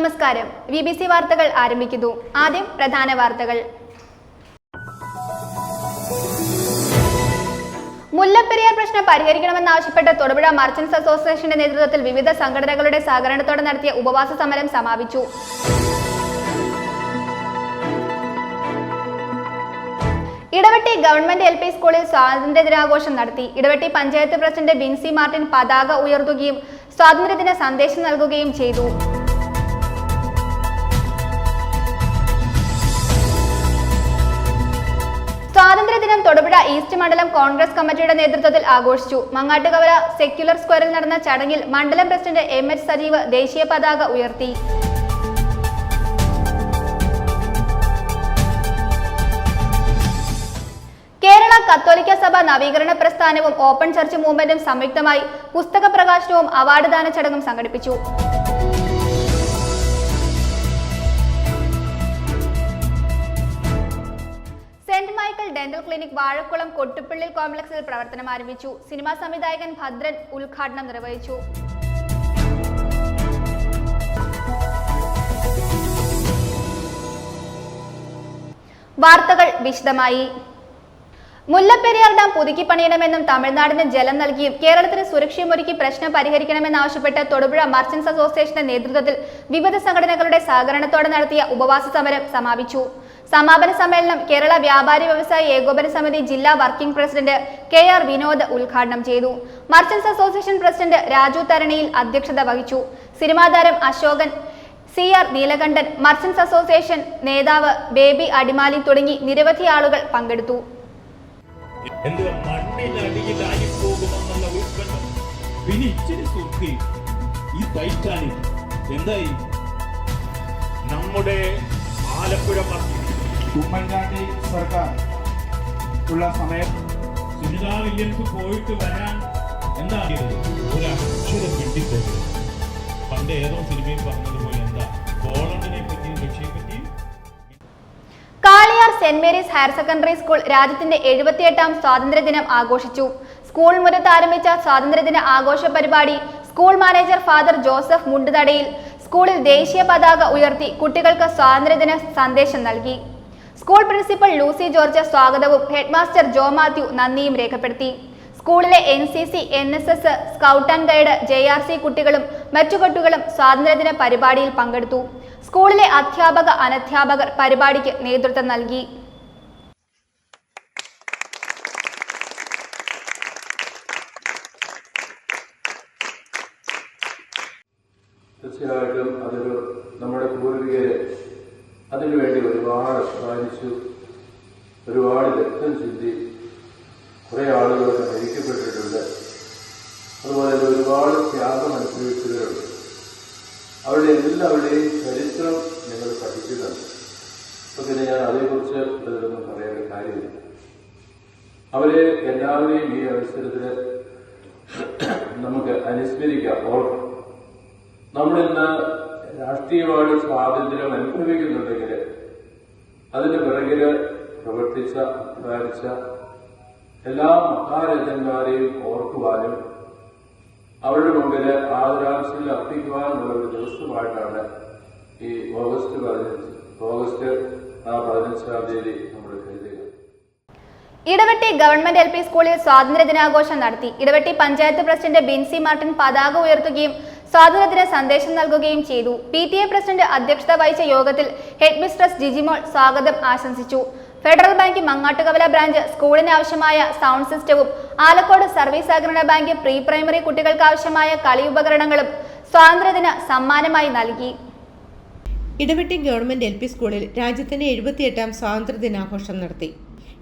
നമസ്കാരം. VBC വാർത്തകൾ ആരംഭിക്കുന്നു. ആദ്യം പ്രധാന വാർത്തകൾ. മുല്ലപ്പെരിയാർ പ്രശ്നം പരിഹരിക്കണമെന്നാവശ്യപ്പെട്ട് തൊടുപുഴ മർച്ചന്റ്സ് അസോസിയേഷന്റെ നേതൃത്വത്തിൽ വിവിധ സംഘടനകളുടെ സഹകരണത്തോടെ നടത്തിയ ഉപവാസ സമരം സമാപിച്ചു. ഇടവെട്ടി ഗവൺമെന്റ് LP സ്കൂളിൽ സ്വാതന്ത്ര്യദിനാഘോഷം നടത്തി. ഇടവെട്ടി പഞ്ചായത്ത് പ്രസിഡന്റ് ബിൻസി മാർട്ടിൻ പതാക ഉയർത്തുകയും സ്വാതന്ത്ര്യദിന സന്ദേശം നൽകുകയും ചെയ്തു. സ്വാതന്ത്ര്യദിനം തൊടുപുഴ ഈസ്റ്റ് മണ്ഡലം കോൺഗ്രസ് കമ്മിറ്റിയുടെ നേതൃത്വത്തിൽ ആഘോഷിച്ചു. മങ്ങാട്ടുകവല സെക്യുലർ സ്ക്വയറിൽ നടന്ന ചടങ്ങിൽ മണ്ഡലം പ്രസിഡന്റ് MH സജീവ് ദേശീയ പതാക ഉയർത്തി. കേരള കത്തോലിക്ക സഭ നവീകരണ പ്രസ്ഥാനവും ഓപ്പൺ ചർച്ച് മൂവ്മെന്റും സംയുക്തമായി പുസ്തക പ്രകാശനവും അവാർഡ് ദാന ചടങ്ങും സംഘടിപ്പിച്ചു. Saint Michael dental clinic Vazhakulam Kottupallil കോംപ്ലക്സിൽ പ്രവർത്തനം ആരംഭിച്ചു. സിനിമാ സംവിധായകൻ ഭദ്രൻ ഉദ്ഘാടനം നിർവഹിച്ചു. വാർത്തകൾ വിശദമായി. മുല്ലപ്പെരിയാർ ഡാം പുതുക്കി പണിയണമെന്നും തമിഴ്നാടിന് ജലം നൽകിയും കേരളത്തിന് സുരക്ഷയുമൊരുക്കി പ്രശ്നം പരിഹരിക്കണമെന്നാവശ്യപ്പെട്ട് തൊടുപുഴ മർച്ചന്റ്സ് അസോസിയേഷന്റെ നേതൃത്വത്തിൽ വിവിധ സംഘടനകളുടെ സഹകരണത്തോടെ നടത്തിയ ഉപവാസ സമരം സമാപിച്ചു. സമാപന സമ്മേളനം കേരള വ്യാപാരി വ്യവസായി ഏകോപന സമിതി ജില്ലാ വർക്കിംഗ് പ്രസിഡന്റ് KR വിനോദ് ഉദ്ഘാടനം ചെയ്തു. മർച്ചന്റ്സ് അസോസിയേഷൻ പ്രസിഡന്റ് രാജു തരണിയിൽ അധ്യക്ഷത വഹിച്ചു. സിനിമാ താരം Ashokan, CR Neelakantan, merchants association നേതാവ് ബേബി അടിമാലി തുടങ്ങി നിരവധി ആളുകൾ പങ്കെടുത്തു. മണ്ണിനടിയിലായി പോകുമെന്നുള്ള ഉത്കണ്ഠം പിന്നെ ഇച്ചിരി സുഖി ഈ ടൈറ്റാനിക് എന്തായി നമ്മുടെ ആലപ്പുഴ ഉമ്മൻചാണ്ടി സർക്കാർ ഉള്ള സമയം സുനിതാ വില്യംസ് പോയിട്ട് വരാൻ എന്താ ഒരക്ഷരം കിട്ടിപ്പോകരുത്. പണ്ട് ഏതോ സിനിമയിൽ പറഞ്ഞതുപോലെ എന്താ പോളണ്ടിനെ പറ്റിയും റഷ്യയെ പറ്റിയും. Kaliyar saint Mary's higher secondary school രാജ്യത്തിന്റെ 78ാം സ്വാതന്ത്ര്യദിനം ആഘോഷിച്ചു. സ്കൂൾ മുറ്റത്ത് ആരംഭിച്ച സ്വാതന്ത്ര്യദിന ആഘോഷ പരിപാടി സ്കൂൾ മാനേജർ ഫാദർ ജോസഫ് മുണ്ടുതടയിൽ സ്കൂളിൽ ദേശീയ പതാക ഉയർത്തി കുട്ടികൾക്ക് സ്വാതന്ത്ര്യദിന സന്ദേശം നൽകി. സ്കൂൾ പ്രിൻസിപ്പൽ ലൂസി ജോർജ് സ്വാഗതവും ഹെഡ്മാസ്റ്റർ ജോ മാത്യു നന്ദിയും രേഖപ്പെടുത്തി. സ്കൂളിലെ NCC, NSS, scout and guide, JRC കുട്ടികളും മറ്റു കുട്ടികളും സ്വാതന്ത്ര്യദിന പരിപാടിയിൽ പങ്കെടുത്തു. സ്കൂളിലെ അധ്യാപക അനധ്യാപകർ പരിപാടിക്ക് നേതൃത്വം നൽകി. തീർച്ചയായിട്ടും അതൊരു നമ്മുടെ പൂർവികരെ അതിനുവേണ്ടി ഒരുപാട് അധ്വാനിച്ചു, ഒരുപാട് രക്തം ചിന്തി, കുറേ ആളുകളൊക്കെ മരിക്കപ്പെട്ടിട്ടുണ്ട്. അതുപോലെ ഒരുപാട് ത്യാഗം അനുഭവിച്ചവരുണ്ട്. അവരുടെ എല്ലാവരുടെയും ചരിത്രം നിങ്ങൾ പഠിക്കുന്നുണ്ട്. അപ്പൊ പിന്നെ ഞാൻ അതേക്കുറിച്ച് ഇതൊന്നും പറയേണ്ട കാര്യമില്ല. അവരെ എല്ലാവരെയും ഈ അവസരത്തിൽ നമുക്ക് അനുസ്മരിക്കാം. ഓർക്കണം, നമ്മളിന്ന് രാഷ്ട്രീയമായി സ്വാതന്ത്ര്യം അനുഭവിക്കുന്നുണ്ടെങ്കിൽ അതിന് പിറകിൽ പ്രവർത്തിച്ച, അധ്വാനിച്ച എല്ലാ മഹാരഥന്മാരെയും ഓർക്കുവാനും അവരുടെ മുമ്പിൽ ആദരാഞ്ജലി അർപ്പിക്കുവാനുള്ള ഒരു ദിവസമായിട്ടാണ് ഈ ഓഗസ്റ്റ് 15-ാം തീയതി നമ്മൾ കരുതുക. ഇടവെട്ടി ഗവൺമെന്റ് LP സ്കൂളിൽ സ്വാതന്ത്ര്യദിനാഘോഷം നടത്തി. ഇടവെട്ടി പഞ്ചായത്ത് പ്രസിഡന്റ് ബിൻസി മാർട്ടിൻ പതാക ഉയർത്തുകയും സ്വാതന്ത്ര്യദിന സന്ദേശം നൽകുകയും ചെയ്തു. PTA പ്രസിഡന്റ് അധ്യക്ഷത വഹിച്ച യോഗത്തിൽ ഹെഡ് മിസ്ട്രസ് ജിജിമോൾ സ്വാഗതം ആശംസിച്ചു. ഫെഡറൽ ബാങ്ക് മങ്ങാട്ടുകവല ബ്രാഞ്ച് സ്കൂളിന് ആവശ്യമായ സൗണ്ട് സിസ്റ്റവും ആലക്കോട് സർവീസ് സഹകരണ ബാങ്ക് പ്രീ പ്രൈമറി കുട്ടികൾക്ക് ആവശ്യമായ കളി ഉപകരണങ്ങളും സ്വാതന്ത്ര്യദിന സമ്മാനമായി നൽകി. ഇടവെട്ടി ഗവൺമെന്റ് LP സ്കൂളിൽ രാജ്യത്തിന്റെ 78ാം സ്വാതന്ത്ര്യദിനാഘോഷം നടത്തി.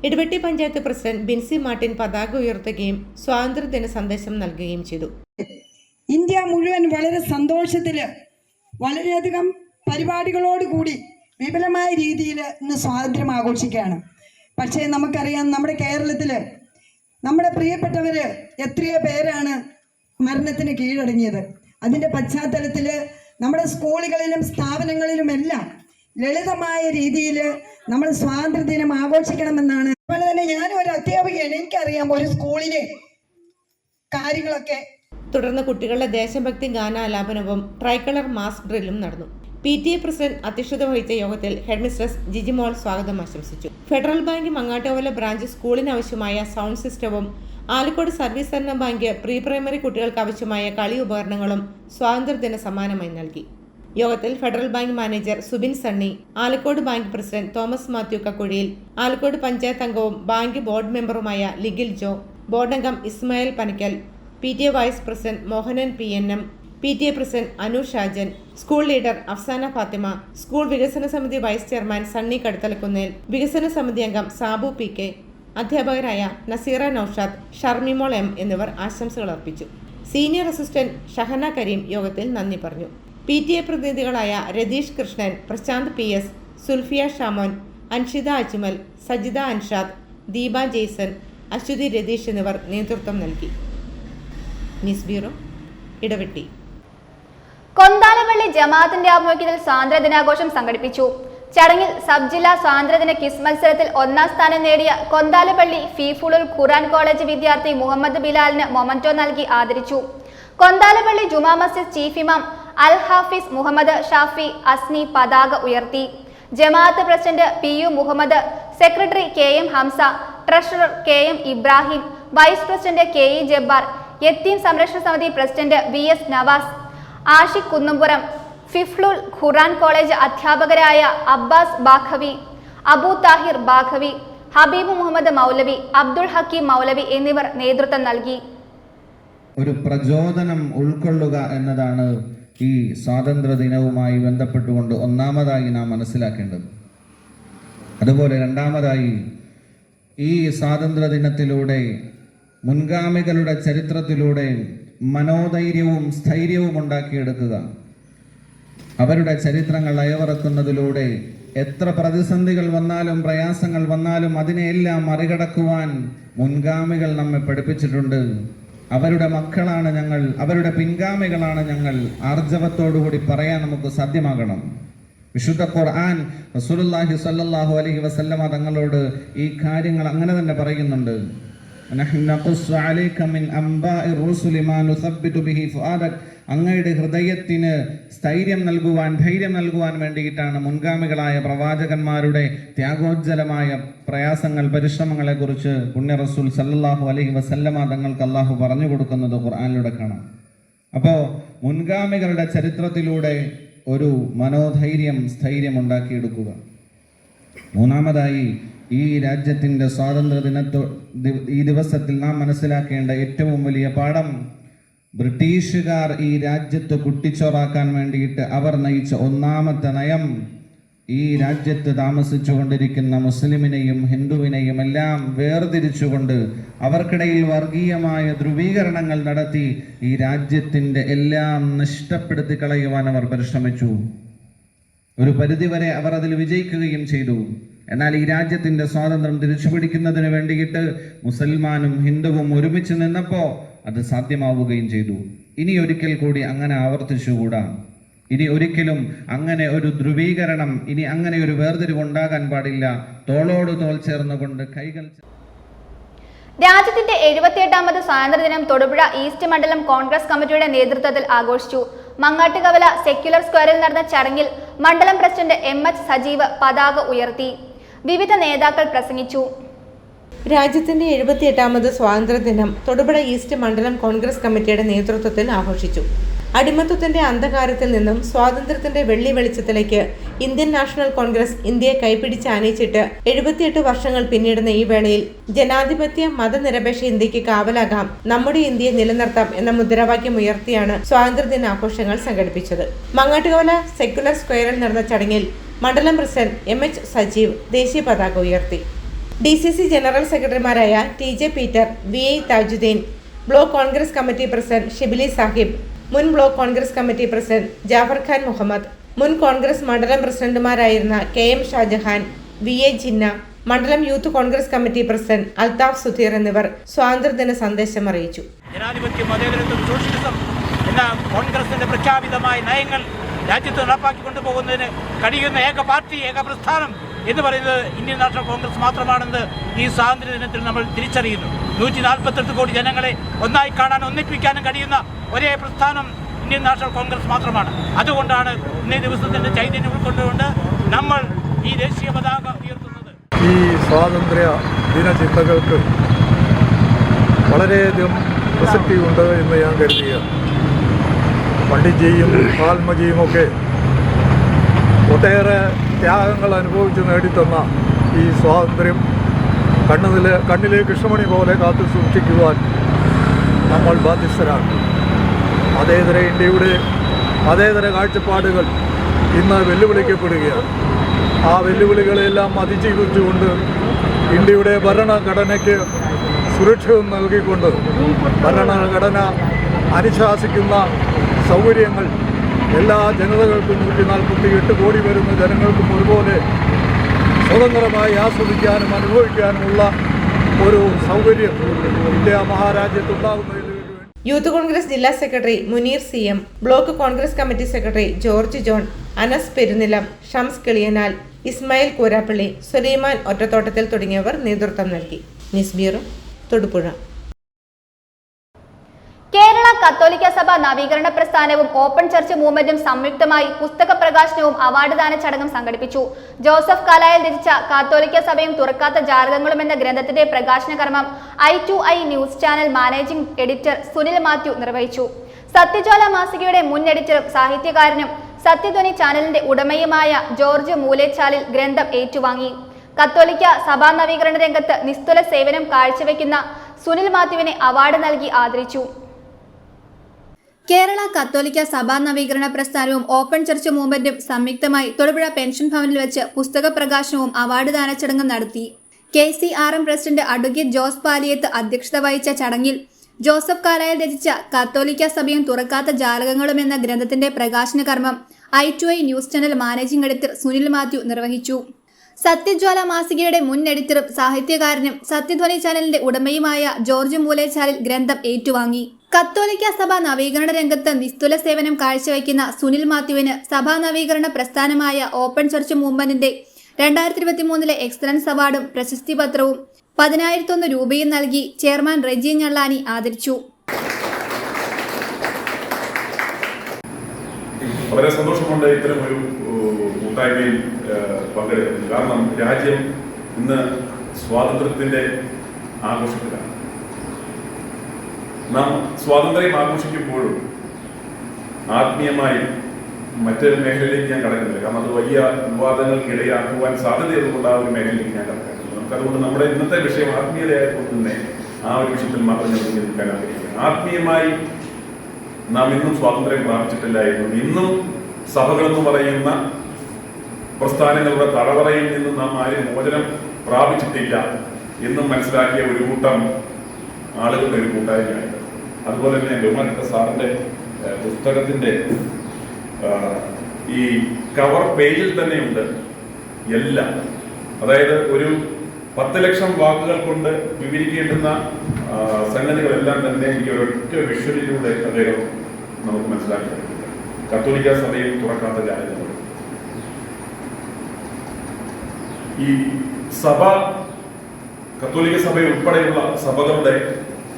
ഇടവെട്ടി പഞ്ചായത്ത് പ്രസിഡന്റ് ബിൻസി മാർട്ടിൻ പതാക ഉയർത്തുകയും സ്വാതന്ത്ര്യദിന സന്ദേശം നൽകുകയും ചെയ്തു. ഇന്ത്യ മുഴുവൻ വളരെ സന്തോഷത്തില് വളരെയധികം പരിപാടികളോടുകൂടി വിപുലമായ രീതിയിൽ ഇന്ന് സ്വാതന്ത്ര്യം ആഘോഷിക്കുകയാണ്. പക്ഷേ നമുക്കറിയാം, നമ്മുടെ കേരളത്തിൽ നമ്മുടെ പ്രിയപ്പെട്ടവർ എത്രയോ പേരാണ് മരണത്തിന് കീഴടങ്ങിയത്. അതിൻ്റെ പശ്ചാത്തലത്തിൽ നമ്മുടെ സ്കൂളുകളിലും സ്ഥാപനങ്ങളിലുമെല്ലാം ലളിതമായ രീതിയിൽ നമ്മൾ സ്വാതന്ത്ര്യദിനം ആഘോഷിക്കണമെന്നാണ്. അതുപോലെ തന്നെ ഞാനും ഒരു അധ്യാപികയാണ്, എനിക്കറിയാം ഒരു സ്കൂളിലെ കാര്യങ്ങളൊക്കെ. തുടർന്ന് കുട്ടികളുടെ ദേശഭക്തി ഗാനാലാപനവും ട്രൈകളർ മാസ് ഡ്രില്ലും നടന്നു. PTA പ്രസിഡന്റ് അധ്യക്ഷത വഹിച്ച യോഗത്തിൽ ഹെഡ്മിസ്ട്രസ് ജിജിമോൾ സ്വാഗതം ആശംസിച്ചു. ഫെഡറൽ ബാങ്ക് മങ്ങാട്ടുകവല ബ്രാഞ്ച് സ്കൂളിനാവശ്യമായ സൗണ്ട് സിസ്റ്റവും ആലക്കോട് സർവീസ് സഹകരണ ബാങ്ക് പ്രീ പ്രൈമറി കുട്ടികൾക്ക് ആവശ്യമായ കളി ഉപകരണങ്ങളും സ്വാതന്ത്ര്യദിന സമ്മാനമായി നൽകി. യോഗത്തിൽ Federal bank manager Subin Sunny, Alakode bank president Thomas Mathew Kakkuzhiyil, Alakode panchayat അംഗവും ബാങ്ക് ബോർഡ് മെമ്പറുമായ ലിഗിൽ ജോ, ബോർഡംഗം Ismail Panakkal, PTA vice president Mohanan PNM, PTA president Anu Shajan, school leader Afsana Fathima, school വികസന സമിതി വൈസ് ചെയർമാൻ സണ്ണി കടുത്തലക്കുന്നേൽ, വികസന സമിതി അംഗം സാബു PK, അധ്യാപകരായ നസീറ നൌഷാദ്, ഷർമിമോൾ M എന്നിവർ ആശംസകൾ അർപ്പിച്ചു. സീനിയർ അസിസ്റ്റന്റ് ഷഹന കരീം യോഗത്തിൽ നന്ദി പറഞ്ഞു. PTA പ്രതിനിധികളായ രതീഷ് കൃഷ്ണൻ, പ്രശാന്ത് PS, സുൽഫിയ ഷാമോൻ, അൻഷിത അജ്മൽ, സജിത അൻഷാദ്, ദീപ ജെയ്സൺ, അശ്വതി രതീഷ് എന്നിവർ നേതൃത്വം നൽകി. News bureau, Idavetti. കൊന്താലപ്പള്ളി ജമാഅത്തിന്റെ ആഭിമുഖ്യത്തിൽ സ്വാതന്ത്ര്യ ദിനാഘോഷം സംഘടിപ്പിച്ചു. ചടങ്ങിൽ സബ് ജില്ലാ സ്വാതന്ത്ര്യദിന ക്വിസ് മത്സരത്തിൽ 1ാം സ്ഥാനം നേടിയ കൊന്താലപ്പള്ളി ഫീഫുളുൽ ഖുർആൻ കോളേജ് വിദ്യാർത്ഥി മുഹമ്മദ് ബിലാലിന് മൊമന്റോ നൽകി ആദരിച്ചു. കൊന്താലപ്പള്ളി ജുമാ മസ്ജിദ് ചീഫ് ഇമാം അൽ ഹാഫിസ് മുഹമ്മദ് ഷാഫി അസ്നി പതാക ഉയർത്തി. Jamaat president PU Muhammad, secretary KM Hamza, treasurer KM Ibrahim, vice president KE Jabbar, യത്തീം സംരക്ഷണ സമിതി president VS Navas, Ashiq Kunnumpuram, Hifzul Quran college അധ്യാപകരായ അബ്ബാസ് ബാഖവി, അബു താഹിർ ബാഖവി, ഹബീബ് മുഹമ്മദ് മൗലവി, അബ്ദുൾ ഹക്കീം മൗലവി എന്നിവർ നേതൃത്വം നൽകി. ഒരു പ്രചോദനം ഉൾക്കൊള്ളുക എന്നതാണ് ഈ സ്വാതന്ത്ര്യ ദിനവുമായി ബന്ധപ്പെട്ടുകൊണ്ട് ഒന്നാമതായി നാം മനസ്സിലാക്കേണ്ടത്. അതുപോലെ രണ്ടാമതായി ഈ സ്വാതന്ത്ര്യ ദിനത്തിലൂടെ മുൻഗാമികളുടെ ചരിത്രത്തിലൂടെ മനോധൈര്യവും സ്ഥൈര്യവും ഉണ്ടാക്കിയെടുക്കുക. അവരുടെ ചരിത്രങ്ങൾ അയവിറക്കുന്നതിലൂടെ എത്ര പ്രതിസന്ധികൾ വന്നാലും പ്രയാസങ്ങൾ വന്നാലും അതിനെയെല്ലാം മറികടക്കുവാൻ മുൻഗാമികൾ നമ്മെ പഠിപ്പിച്ചിട്ടുണ്ട്. അവരുടെ മക്കളാണ് ഞങ്ങൾ, അവരുടെ പിൻഗാമികളാണ് ഞങ്ങൾ. ആർജവത്തോടുകൂടി പറയാൻ നമുക്ക് സാധ്യമാകണം. വിശുദ്ധ ഖുർആൻ റസൂലുള്ളാഹി സ്വല്ലല്ലാഹു അലൈഹി വസല്ലമ തങ്ങളോട് ഈ കാര്യങ്ങൾ അങ്ങനെ തന്നെ പറയുന്നുണ്ട്. അങ്ങയുടെ ഹൃദയത്തിന് സ്ഥൈര്യം നൽകുവാൻ, ധൈര്യം നൽകുവാൻ വേണ്ടിയിട്ടാണ് മുൻഗാമികളായ പ്രവാചകന്മാരുടെ ത്യാഗോജ്ജലമായ പ്രയാസങ്ങൾ, പരിശ്രമങ്ങളെ കുറിച്ച് പുണ്യ റസൂൽ സല്ലല്ലാഹു അലൈഹി വസല്ലമ തങ്ങൾക്ക് അള്ളാഹു പറഞ്ഞു കൊടുക്കുന്നത് ഖുർആനിലൂടെ കാണാം. അപ്പോൾ മുൻഗാമികളുടെ ചരിത്രത്തിലൂടെ ഒരു മനോധൈര്യം, സ്ഥൈര്യം ഉണ്ടാക്കിയെടുക്കുക. മൂന്നാമതായി ഈ രാജ്യത്തിൻ്റെ സ്വാതന്ത്ര്യ ഈ ദിവസത്തിൽ നാം മനസ്സിലാക്കേണ്ട ഏറ്റവും വലിയ പാഠം, ബ്രിട്ടീഷുകാർ ഈ രാജ്യത്ത് കുട്ടിച്ചോറാക്കാൻ വേണ്ടിയിട്ട് അവർ നയിച്ച ഒന്നാമത്തെ നയം ഈ രാജ്യത്ത് താമസിച്ചു കൊണ്ടിരിക്കുന്ന മുസ്ലിമിനെയും ഹിന്ദുവിനെയും എല്ലാം വേർതിരിച്ചുകൊണ്ട് അവർക്കിടയിൽ വർഗീയമായ ധ്രുവീകരണങ്ങൾ നടത്തി ഈ രാജ്യത്തിൻ്റെ എല്ലാം നഷ്ടപ്പെടുത്തി കളയുവാൻ അവർ പരിശ്രമിച്ചു. ഒരു പരിധിവരെ അവർ അതിൽ വിജയിക്കുകയും ചെയ്തു. എന്നാൽ ഈ രാജ്യത്തിൻ്റെ സ്വാതന്ത്ര്യം തിരിച്ചുപിടിക്കുന്നതിന് വേണ്ടിയിട്ട് മുസൽമാനും ഹിന്ദുവും ഒരുമിച്ച് നിന്നപ്പോൾ അത് സാധ്യമാവുകയും ചെയ്തു. ഇനി ഒരിക്കൽ കൂടി അങ്ങനെ ആവർത്തിച്ചുകൂടാ. ഇനി ഒരിക്കലും അങ്ങനെ ഒരു ധ്രുവീകരണം, ഇനി അങ്ങനെ ഒരു വേർതിരിവ് ഉണ്ടാകാൻ പാടില്ല. തോളോട് തോൾ ചേർന്നുകൊണ്ട് കൈകൾ. രാജ്യത്തിന്റെ 78ാമത് സ്വാതന്ത്ര്യദിനം തൊടുപുഴ ഈസ്റ്റ് മണ്ഡലം കോൺഗ്രസ് കമ്മിറ്റിയുടെ നേതൃത്വത്തിൽ ആഘോഷിച്ചു. മങ്ങാട്ടുകവല സെക്യുലർ സ്ക്വയറിൽ നടന്ന ചടങ്ങിൽ മണ്ഡലം പ്രസിഡന്റ് MH സജീവ് പതാക ഉയർത്തി. വിവിധ നേതാക്കൾ പ്രസംഗിച്ചു. രാജ്യത്തിന്റെ 78ാമത് സ്വാതന്ത്ര്യദിനം തൊടുപുഴ ഈസ്റ്റ് മണ്ഡലം കോൺഗ്രസ് കമ്മിറ്റിയുടെ നേതൃത്വത്തിൽ ആഘോഷിച്ചു. അടിമത്വത്തിന്റെ അന്ധകാരത്തിൽ നിന്നും സ്വാതന്ത്ര്യത്തിന്റെ വെള്ളി വെളിച്ചത്തിലേക്ക് ഇന്ത്യൻ നാഷണൽ കോൺഗ്രസ് ഇന്ത്യയെ കൈപിടിച്ച് ആനയിച്ചിട്ട് 78 വർഷങ്ങൾ പിന്നിടുന്ന ഈ വേളയിൽ ജനാധിപത്യ മതനിരപേക്ഷ ഇന്ത്യക്ക് കാവലാകാം, നമ്മുടെ ഇന്ത്യയെ നിലനിർത്താം എന്ന മുദ്രാവാക്യം ഉയർത്തിയാണ് സ്വാതന്ത്ര്യദിനാഘോഷങ്ങൾ സംഘടിപ്പിച്ചത്. മങ്ങാട്ടുകവല സെക്യുലർ സ്ക്വയറിൽ നടന്ന ചടങ്ങിൽ മണ്ഡലം പ്രസിഡന്റ് MH സജീവ് ദേശീയ പതാക ഉയർത്തി. DCC ജനറൽ സെക്രട്ടറിമാരായ TJ Peter, VI Thajuddeen, block Congress committee president Shibili Sahib, മുൻ block Congress committee president Jaffar Khan Muhammad, മുൻ കോൺഗ്രസ് മണ്ഡലം പ്രസിഡന്റുമാരായിരുന്ന KM ഷാജഹാൻ, VA ജിന്ന, മണ്ഡലം youth Congress committee president Althaf Sudheer എന്നിവർ സ്വാതന്ത്ര്യദിന സന്ദേശം അറിയിച്ചു. ജനാധിപത്യ മതേതരത്വം, സോഷ്യലിസം എന്ന കോൺഗ്രസിന്റെ പ്രഖ്യാപിതമായ നയങ്ങൾ രാജ്യത്ത് നടപ്പാക്കിക്കൊണ്ടുപോകുന്നതിന് കഴിയുന്ന ഏക പാർട്ടി, ഏക പ്രസ്ഥാനം എന്ന് പറയുന്നത് ഇന്ത്യൻ നാഷണൽ കോൺഗ്രസ് മാത്രമാണെന്ന് ഈ സ്വാതന്ത്ര്യ ദിനത്തിൽ നമ്മൾ തിരിച്ചറിയുന്നു. 148 കോടി ജനങ്ങളെ ഒന്നായി കാണാൻ, ഒന്നിപ്പിക്കാനും കഴിയുന്ന ഒരേ പ്രസ്ഥാനം ഇന്ത്യൻ നാഷണൽ കോൺഗ്രസ് മാത്രമാണ്. അതുകൊണ്ടാണ് ഇന്നേ ദിവസത്തിൻ്റെ ചൈതന്യം ഉൾക്കൊണ്ടുകൊണ്ട് നമ്മൾ ഈ ദേശീയ പതാക ഉയർത്തുന്നത്. ഈ സ്വാതന്ത്ര്യ ദിനചിന്തകൾക്ക് വളരെയധികം പ്രസക്തിയുണ്ട് എന്ന് ഞാൻ കരുതുകയാണ്. പണ്ഡിറ്റ്ജിയും വാൽമീകിയുമൊക്കെ ഒട്ടേറെ ത്യാഗങ്ങൾ അനുഭവിച്ച് നേടിത്തന്ന ഈ സ്വാതന്ത്ര്യം കണ്ണിലെ കൃഷ്ണമണി പോലെ കാത്തു സൂക്ഷിക്കുവാൻ നമ്മൾ ബാധ്യസ്ഥരാണ്. മതേതര ഇന്ത്യയുടെ മതേതര കാഴ്ചപ്പാടുകൾ ഇന്ന് വെല്ലുവിളിക്കപ്പെടുകയാണ്. ആ വെല്ലുവിളികളെല്ലാം അതിജീവിച്ചുകൊണ്ട് ഇന്ത്യയുടെ ഭരണഘടനയ്ക്ക് സുരക്ഷ നൽകിക്കൊണ്ട് ഭരണഘടന അനുശാസിക്കുന്ന സൗകര്യങ്ങൾ എല്ലാ ജനതകൾക്കും 148 കോടി വരുന്ന ജനങ്ങൾക്കും ഒരുപോലെ സ്വതന്ത്രമായി ആസ്വദിക്കാനും അനുഭവിക്കാനുമുള്ള ഒരു സൗകര്യം ഇന്ത്യ മഹാരാജ്യത്തുണ്ടാകുന്നതിന് യൂത്ത് കോൺഗ്രസ് ജില്ലാ secretary Muneer CM, block Congress committee secretary George John, Anas Perunnilam, Shams Kiliyanal, Ismail Koorappally, Sulaiman Ottathottathil തുടങ്ങിയവർ നേതൃത്വം നൽകി. News bureau, Thodupuzha. കേരള കത്തോലിക്ക സഭ നവീകരണ പ്രസ്ഥാനവും ഓപ്പൺ ചർച്ച് മൂവ്മെന്റും സംയുക്തമായി പുസ്തക പ്രകാശനവും അവാർഡ് ദാന ചടങ്ങും സംഘടിപ്പിച്ചു. ജോസഫ് കാലായിൽ രചിച്ച കത്തോലിക്ക സഭയും തുറക്കാത്ത ജാലകങ്ങളും എന്ന ഗ്രന്ഥത്തിന്റെ പ്രകാശന കർമ്മം I2I news channel managing editor Sunil Mathew നിർവഹിച്ചു. സത്യജ്വാല മാസികയുടെ മുൻ എഡിറ്ററും സാഹിത്യകാരനും സത്യധ്വനി ചാനലിന്റെ ഉടമയുമായ ജോർജ് മൂലേച്ചാലിൽ ഗ്രന്ഥം ഏറ്റുവാങ്ങി. കത്തോലിക്ക സഭാ നവീകരണ രംഗത്ത് നിസ്തുല സേവനം കാഴ്ചവെക്കുന്ന സുനിൽ മാത്യുവിനെ അവാർഡ് നൽകി ആദരിച്ചു. കേരള കത്തോലിക്ക സഭാ നവീകരണ പ്രസ്ഥാനവും ഓപ്പൺ ചർച്ച് മൂവ്മെന്റും സംയുക്തമായി തൊടുപുഴ പെൻഷൻ ഭവനിൽ വെച്ച് പുസ്തക പ്രകാശനവും അവാർഡ് ദാന ചടങ്ങും നടത്തി. KCRM president advocate Jose Paliyath അധ്യക്ഷത വഹിച്ച ചടങ്ങിൽ ജോസഫ് കാലായിൽ രചിച്ച കത്തോലിക്ക സഭയും തുറക്കാത്ത ജാലകങ്ങളും എന്ന ഗ്രന്ഥത്തിന്റെ പ്രകാശന കർമ്മം I2I news channel managing editor Sunil Mathew നിർവഹിച്ചു. സത്യജ്വാല മാസികയുടെ മുൻ എഡിറ്ററും സാഹിത്യകാരനും സത്യധ്വനി ചാനലിന്റെ ഉടമയുമായ ജോർജ് മൂലേച്ചാലിൽ ഗ്രന്ഥം ഏറ്റുവാങ്ങി. കത്തോലിക്ക സഭ നവീകരണ രംഗത്ത് നിസ്തുല സേവനം കാഴ്ചവെക്കുന്ന സുനിൽ മാത്യുവിന് സഭാ നവീകരണ പ്രസ്ഥാനമായ ഓപ്പൺ ചർച്ച് മൂവ്മെന്റിന്റെ 2023 എക്സലൻസ് അവാർഡും പ്രശസ്തി പത്രവും 10,001 രൂപയും നൽകി ചെയർമാൻ റെജി ഞള്ളാനി ആദരിച്ചു. വളരെ സന്തോഷമുണ്ട് ഇത്തരം ഒരു കൂട്ടായ്മയിൽ പങ്കെടുക്കുന്നത്. കാരണം രാജ്യം ഇന്ന് സ്വാതന്ത്ര്യത്തിന്റെ ആഘോഷത്തിലാണ്. നാം സ്വാതന്ത്ര്യം ആഘോഷിക്കുമ്പോഴും ആത്മീയമായി മറ്റ് മേഖലയിലേക്ക് ഞാൻ കടക്കുന്നില്ല. കാരണം അത് വലിയ വിവാദങ്ങൾക്ക് ഇടയാക്കുവാൻ സാധ്യതയുള്ളതുകൊണ്ട് ആ ഒരു മേഖലയിലേക്ക് ഞാൻ കടക്കുന്നില്ല. നമുക്കതുകൊണ്ട് നമ്മുടെ ഇന്നത്തെ വിഷയം ആത്മീയതയായതുകൊണ്ട് തന്നെ ആ ഒരു വിഷയത്തിൽ മാത്രം ഞാൻ നിൽക്കാൻ ആഗ്രഹിക്കുന്നു. ആത്മീയമായി നാം ഇന്നും സ്വാതന്ത്ര്യം പ്രാപിച്ചിട്ടില്ലായിരുന്നു. ഇന്നും സഭകളെന്ന് പറയുന്ന പ്രസ്ഥാനങ്ങളുടെ തടവറയിൽ നിന്നും നാം ആരും മോചനം പ്രാപിച്ചിട്ടില്ല എന്നും മനസ്സിലാക്കിയ ഒരു കൂട്ടം ആളുകളുടെ ഒരു കൂട്ടായ്മയായിട്ട്. അതുപോലെ തന്നെ ബഹുമാനപ്പെട്ട സാറിന്റെ പുസ്തകത്തിന്റെ ഈ കവർ പേജിൽ തന്നെയുണ്ട് എല്ലാം. അതായത് ഒരു 10 ലക്ഷം വാക്കുകൾ കൊണ്ട് വിവരിക്കേണ്ടുന്ന സംഗതികളെല്ലാം തന്നെ ഈ ഒരൊറ്റ വിഷ്വലിലൂടെ അദ്ദേഹം നമുക്ക് മനസ്സിലാക്കി. കത്തോലിക്ക സഭയിൽ തുറക്കാത്ത ജാലകങ്ങൾ. ഈ സഭ, കത്തോലിക്ക സഭ ഉൾപ്പെടെയുള്ള സഭകളുടെ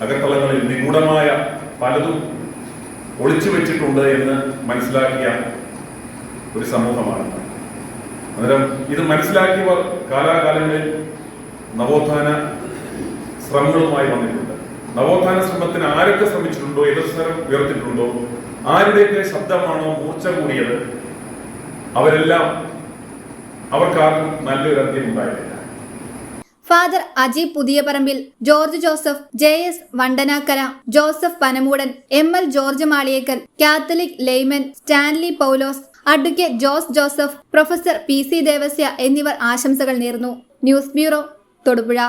അകത്തളങ്ങളിൽ നിഗൂഢമായ പലതും ഒളിച്ചു വെച്ചിട്ടുണ്ട് എന്ന് മനസ്സിലാക്കിയ ഒരു സമൂഹമാണ്. അന്നേരം ഇത് മനസ്സിലാക്കിയവർ കാലാകാലങ്ങളിൽ നവോത്ഥാന ശ്രമങ്ങളുമായി വന്നിട്ടുണ്ട്. നവോത്ഥാന ശ്രമത്തിന് ആരൊക്കെ ശ്രമിച്ചിട്ടുണ്ടോ, എതിർസ്വരം ഉയർത്തിയിട്ടുണ്ടോ, ആരുടെയൊക്കെ ശബ്ദമാണോ മൂർച്ച കൂടിയത്, അവർക്കാർക്കും നല്ലൊരു അന്ത്യം ഉണ്ടായിട്ടില്ല. Father Aji Puthiyaparambil, George Joseph, JS Vandanakkara, Joseph Panamoodan, ML George Maliyekkal, Catholic layman Stanley Paulose, advocate Jose Joseph, professor PC Devasya എന്നിവർ ആശംസകൾ നേർന്നു. News bureau, Thodupuzha.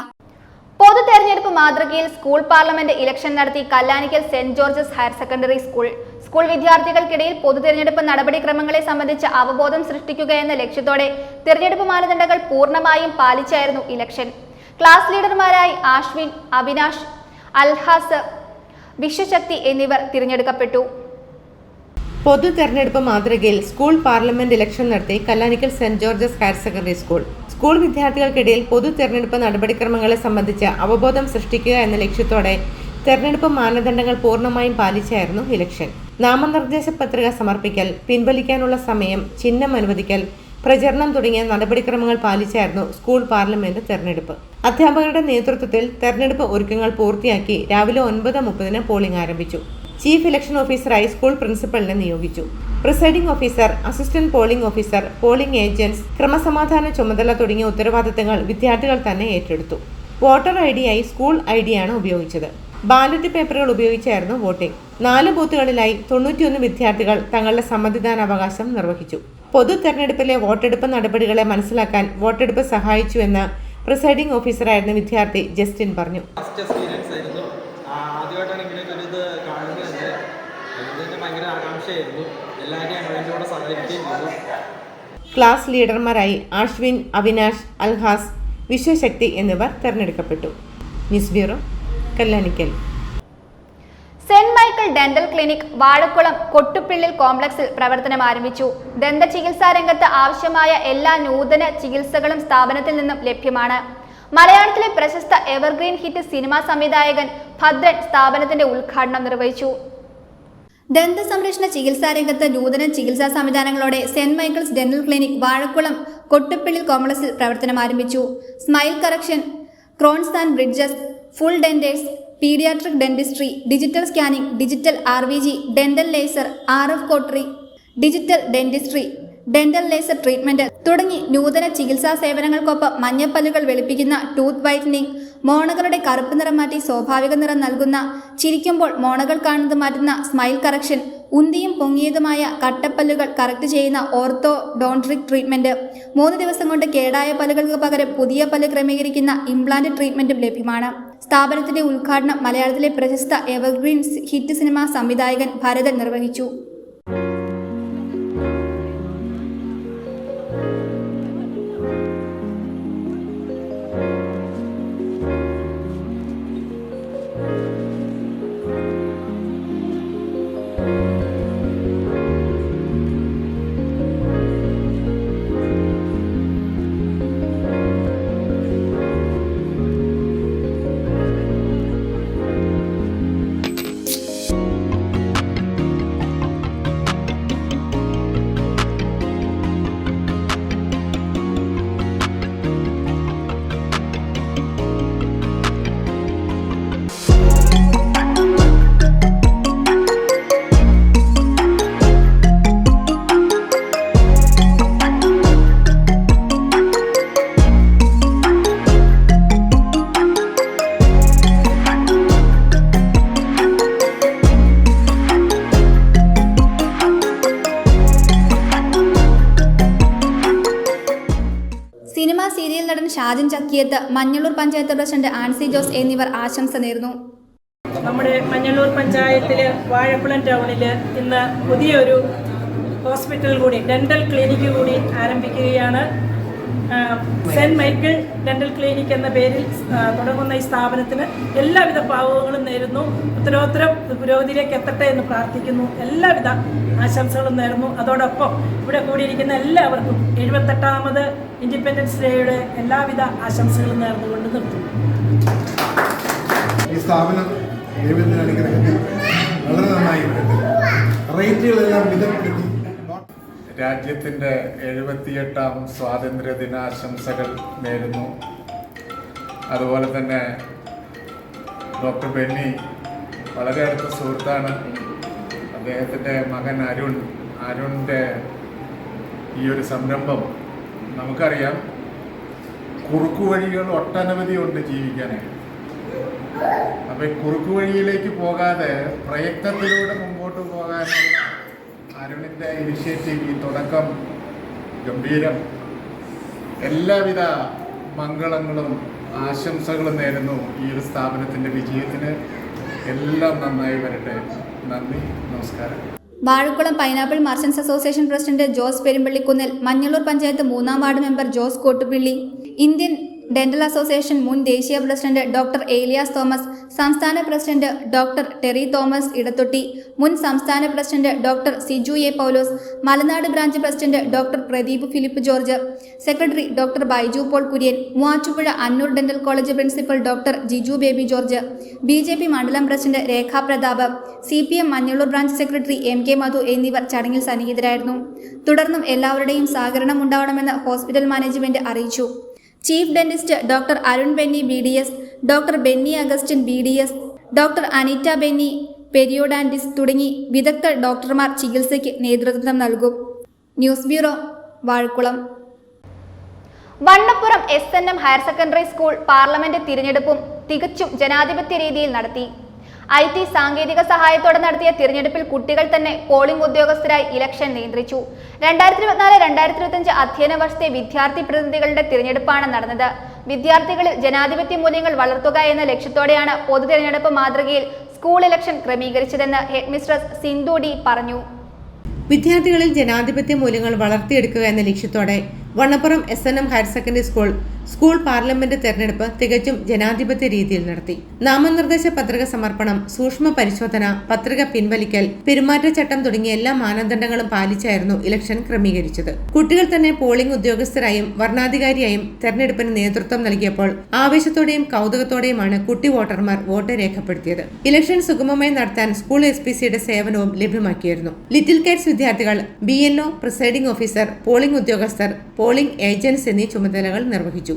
പൊതു തെരഞ്ഞെടുപ്പ് മാതൃകയിൽ സ്കൂൾ പാർലമെന്റ് ഇലക്ഷൻ നടത്തി Kallanickal Saint George's higher secondary school. School വിദ്യാർത്ഥികൾക്കിടയിൽ പൊതു തെരഞ്ഞെടുപ്പ് നടപടിക്രമങ്ങളെ സംബന്ധിച്ച് അവബോധം സൃഷ്ടിക്കുക എന്ന ലക്ഷ്യത്തോടെ തെരഞ്ഞെടുപ്പ് മാനദണ്ഡങ്ങൾ പൂർണ്ണമായും പാലിച്ചായിരുന്നു ഇലക്ഷൻ. ക്ലാസ് ലീഡർമാരായി ആശ്വിൻ, അവിനാഷ്, അൽഹാസ്, വിശ്വശക്തി എന്നിവർ തിരഞ്ഞെടുക്കപ്പെട്ടു. പൊതു തെരഞ്ഞെടുപ്പ് മാതൃകയിൽ സ്കൂൾ പാർലമെന്റ് ഇലക്ഷൻ നടത്തി Kallanickal Saint George's higher secondary school. School വിദ്യാർത്ഥികൾക്കിടയിൽ പൊതു തെരഞ്ഞെടുപ്പ് നടപടിക്രമങ്ങളെ സംബന്ധിച്ച് അവബോധം സൃഷ്ടിക്കുക എന്ന ലക്ഷ്യത്തോടെ തെരഞ്ഞെടുപ്പ് മാനദണ്ഡങ്ങൾ പൂർണ്ണമായും പാലിച്ചായിരുന്നു ഇലക്ഷൻ. നാമനിർദ്ദേശ പത്രിക സമർപ്പിക്കൽ, പിൻവലിക്കാനുള്ള സമയം, ചിഹ്നം അനുവദിക്കൽ, പ്രചരണം തുടങ്ങിയ നടപടിക്രമങ്ങൾ പാലിച്ചായിരുന്നു സ്കൂൾ പാർലമെന്റ് തെരഞ്ഞെടുപ്പ്. അധ്യാപകരുടെ നേതൃത്വത്തിൽ തെരഞ്ഞെടുപ്പ് ഒരുക്കങ്ങൾ പൂർത്തിയാക്കി രാവിലെ 9:30 പോളിംഗ് ആരംഭിച്ചു. ചീഫ് ഇലക്ഷൻ ഓഫീസറായി സ്കൂൾ പ്രിൻസിപ്പലിനെ നിയോഗിച്ചു. Presiding officer, assistant polling officer, polling agents, ക്രമസമാധാന ചുമതല തുടങ്ങിയ ഉത്തരവാദിത്തങ്ങൾ വിദ്യാർത്ഥികൾ തന്നെ ഏറ്റെടുത്തു. വോട്ടർ ഐഡിയായി സ്കൂൾ ഐഡിയാണ് ഉപയോഗിച്ചത്. ബാലറ്റ് പേപ്പറുകൾ ഉപയോഗിച്ചായിരുന്നു വോട്ടിംഗ്. 4 ബൂത്തുകളിലായി 91 വിദ്യാർത്ഥികൾ തങ്ങളുടെ സമ്മതിദാനാവകാശം നിർവഹിച്ചു. പൊതു തെരഞ്ഞെടുപ്പിലെ വോട്ടെടുപ്പ് നടപടികളെ മനസ്സിലാക്കാൻ വോട്ടെടുപ്പ് സഹായിച്ചുവെന്ന് പ്രിസൈഡിംഗ് ഓഫീസറായിരുന്ന വിദ്യാർത്ഥി ജസ്റ്റിൻ പറഞ്ഞു. ആദ്യമായിട്ടാണ് ഇങ്ങനെയൊക്കെ ഒരു ഇത് കാണുന്നത് തന്നെ. അതിന് ഭയങ്കര ആകാംക്ഷയായിരുന്നു. എല്ലാവരെയും അതിൻ്റെ കൂടെ സഹകരിക്കുകയും ചെയ്തു. ക്ലാസ് ലീഡർമാരായി അശ്വിൻ, അവിനാഷ്, അൽഹാസ്, വിശ്വശക്തി എന്നിവർ തെരഞ്ഞെടുക്കപ്പെട്ടു. News bureau, Kallanickal. Saint Michael dental clinic Vazhakulam Kottupillil കോംപ്ലക്സിൽ പ്രവർത്തനം ആരംഭിച്ചു. ദന്ത ചികിത്സാ രംഗത്ത് ആവശ്യമായ എല്ലാ നൂതന ചികിത്സകളും സ്ഥാപനത്തിൽ നിന്നും ലഭ്യമാണ്. മലയാളത്തിലെ പ്രശസ്ത എവർഗ്രീൻ ഹിറ്റ് സിനിമാ സംവിധായകൻ ഭദ്രൻ സ്ഥാപനത്തിന്റെ ഉദ്ഘാടനം നിർവഹിച്ചു. ദന്ത സംരക്ഷണ ചികിത്സാ രംഗത്ത് നൂതന ചികിത്സാ സംവിധാനങ്ങളോടെ Saint Michael's dental clinic Vazhakulam Kottupillil കോംപ്ലക്സിൽ പ്രവർത്തനം ആരംഭിച്ചു. Smile correction, crowns and bridges, full dentures, paediatric dentistry, digital scanning, digital RVG, dental laser, RF cautery, digital dentistry, dental laser treatment തുടങ്ങി നൂതന ചികിത്സാ സേവനങ്ങൾക്കൊപ്പം മഞ്ഞപ്പല്ലുകൾ വെളുപ്പിക്കുന്ന ടൂത്ത് വൈറ്റനിങ്, മോണകളുടെ കറുപ്പ് നിറം മാറ്റി സ്വാഭാവിക നിറം നൽകുന്ന, ചിരിക്കുമ്പോൾ മോണകൾ കാണുന്നത് മാറ്റുന്ന സ്മൈൽ കറക്ഷൻ, ഉന്തിയും പൊങ്ങിയതുമായ കട്ടപ്പല്ലുകൾ കറക്റ്റ് ചെയ്യുന്ന ഓർത്തോഡോൺട്രിക് ട്രീറ്റ്മെന്റ്, 3 ദിവസം കൊണ്ട് കേടായ പല്ലുകൾക്ക് പകരം പുതിയ പല്ല് ക്രമീകരിക്കുന്ന ഇംപ്ലാന്റ് ട്രീറ്റ്മെന്റും ലഭ്യമാണ്. സ്ഥാപനത്തിന്റെ ഉദ്ഘാടനം മലയാളത്തിലെ പ്രശസ്ത എവർഗ്രീൻ ഹിറ്റ് സിനിമാ സംവിധായകൻ ഭരതൻ നിർവഹിച്ചു. സിനിമാ സീരിയൽ നടൻ ഷാജിൻ ചക്കിയത്ത്, മഞ്ഞളൂർ പഞ്ചായത്ത് പ്രസിഡന്റ് ആൻസി ജോസ് എന്നിവർ ആശംസ നേർന്നു. നമ്മുടെ മഞ്ഞളൂർ പഞ്ചായത്തിൽ വാഴക്കുളം ടൗണിൽ ഇന്ന് പുതിയൊരു ഹോസ്പിറ്റൽ കൂടി, ഡെന്റൽ ക്ലിനിക്ക് കൂടി ആരംഭിക്കുകയാണ്. സെന്റ് മൈക്കിൾ ഡെന്റൽ ക്ലിനിക് എന്ന പേരിൽ തുടങ്ങുന്ന ഈ സ്ഥാപനത്തിന് എല്ലാവിധ ഭാവുകങ്ങളും നേരുന്നു. ഉത്തരോത്തരം പുരോഗതിയിലേക്ക് എത്തട്ടെ എന്ന് പ്രാർത്ഥിക്കുന്നു. എല്ലാവിധ ആശംസകളും നേരുന്നു. അതോടൊപ്പം ഇവിടെ കൂടിയിരിക്കുന്ന എല്ലാവർക്കും 78ാമത് ഇൻഡിപെൻഡൻസ് ഡേയുടെ എല്ലാവിധ ആശംസകളും നേർന്നുകൊണ്ട് നിർത്തുന്നു. ഈ സ്ഥാപനം വളരെ നന്നായി റേറ്റുകളെല്ലാം മിതപ്പെടുത്തി. രാജ്യത്തിൻ്റെ 78ാം സ്വാതന്ത്ര്യ ദിനാശംസകൾ നേരുന്നു. അതുപോലെ തന്നെ ഡോക്ടർ ബെന്നി വളരെ അടുത്ത സുഹൃത്താണ്. അദ്ദേഹത്തിൻ്റെ മകൻ അരുണിൻ്റെ ഈ ഒരു സംരംഭം നമുക്കറിയാം, കുറുക്കുവഴികൾ ഒട്ടനവധി ഉണ്ട് ജീവിക്കാനായിട്ട്. അപ്പോൾ ഈ കുറുക്കുവഴിയിലേക്ക് പോകാതെ പ്രയത്നത്തിലൂടെ മുമ്പോട്ട് പോകാനുള്ള അരുണിൻ്റെ ഇനിഷ്യേറ്റീവ്, ഈ തുടക്കം ഗംഭീരം. എല്ലാവിധ മംഗളങ്ങളും ആശംസകളും നേരുന്നു ഈ ഒരു സ്ഥാപനത്തിൻ്റെ വിജയത്തിന്. എല്ലാം നന്നായി വരട്ടെ. നന്ദി, നമസ്കാരം. Vazhakulam pineapple merchants association president Jose Perumpallikunnil, Manjallur panchayat 3ാം ward member Jose Kottupilly, Indian dental association മുൻ ദേശീയ പ്രസിഡന്റ് ഡോക്ടർ ഏലിയാസ് തോമസ്, സംസ്ഥാന പ്രസിഡന്റ് ഡോക്ടർ ടെറി തോമസ് ഇടത്തൊട്ടി, മുൻ സംസ്ഥാന president doctor Siju A Paulose, Malanad branch president doctor Pradeep Philip George, secretary doctor Baiju Paul Kurian, Muvattupuzha Annoor dental college principal doctor Jiju Baby George, BJP മണ്ഡലം president Rekha Prathap, CPM Manjallur branch secretary MK Madhu എന്നിവർ ചടങ്ങിൽ സന്നിഹിതരായിരുന്നു. തുടർന്നും എല്ലാവരുടെയും സഹകരണം ഉണ്ടാവണമെന്ന് ഹോസ്പിറ്റൽ മാനേജ്മെന്റ് അറിയിച്ചു. Chief dentist doctor Arun Benny BDS, doctor Benny Augustine BDS, doctor Anitta Benny periodontist തുടങ്ങി വിദഗ്ധ ഡോക്ടർമാർ ചികിത്സയ്ക്ക് നേതൃത്വം നൽകും. News bureau, Vazhakulam. Vannappuram SNM higher secondary school parliament തിരഞ്ഞെടുപ്പും തികച്ചും ജനാധിപത്യ രീതിയിൽ നടത്തി. IT സാങ്കേതിക സഹായത്തോടെ നടത്തിയ തിരഞ്ഞെടുപ്പിൽ കുട്ടികൾ തന്നെ പോളിംഗ് ഉദ്യോഗസ്ഥരായി ഇലക്ഷൻ നിയന്ത്രിച്ചു. 2024-2025 അധ്യയന വർഷത്തെ വിദ്യാർത്ഥി പ്രതിനിധികളുടെ തിരഞ്ഞെടുപ്പാണ് നടന്നത്. വിദ്യാർത്ഥികളിൽ ജനാധിപത്യ മൂല്യങ്ങൾ വളർത്തുക എന്ന ലക്ഷ്യത്തോടെയാണ് പൊതു തിരഞ്ഞെടുപ്പ് മാതൃകയിൽ സ്കൂൾ ഇലക്ഷൻ ക്രമീകരിച്ചതെന്ന് ഹെഡ്മിസ്ട്രസ് സിന്ധു D പറഞ്ഞു. വിദ്യാർത്ഥികളിൽ ജനാധിപത്യ മൂല്യങ്ങൾ വളർത്തിയെടുക്കുക എന്ന ലക്ഷ്യത്തോടെ Vannappuram SNM higher secondary school parliament തെരഞ്ഞെടുപ്പ് തികച്ചും ജനാധിപത്യ രീതിയിൽ നടത്തി. നാമനിർദ്ദേശ പത്രിക സമർപ്പണം, സൂക്ഷ്മ പരിശോധന, പത്രിക പിൻവലിക്കൽ, പെരുമാറ്റച്ചട്ടം തുടങ്ങിയ എല്ലാ മാനദണ്ഡങ്ങളും പാലിച്ചായിരുന്നു ഇലക്ഷൻ ക്രമീകരിച്ചത്. കുട്ടികൾ തന്നെ പോളിംഗ് ഉദ്യോഗസ്ഥരായും വർണ്ണാധികാരിയായും തെരഞ്ഞെടുപ്പിന് നേതൃത്വം നൽകിയപ്പോൾ ആവേശത്തോടെയും കൗതുകത്തോടെയുമാണ് കുട്ടി വോട്ടർമാർ വോട്ട് രേഖപ്പെടുത്തിയത്. ഇലക്ഷൻ സുഗമമായി നടത്താൻ സ്കൂൾ SPCയുടെ സേവനവും ലഭ്യമാക്കിയിരുന്നു. ലിറ്റിൽ കാറ്റ്സ് വിദ്യാർത്ഥികൾ BLO, പ്രിസൈഡിംഗ് ഓഫീസർ, പോളിംഗ് ഉദ്യോഗസ്ഥർ, പോളിംഗ് ഏജന്റ്സ് എന്നീ ചുമതലകൾ നിർവഹിച്ചു.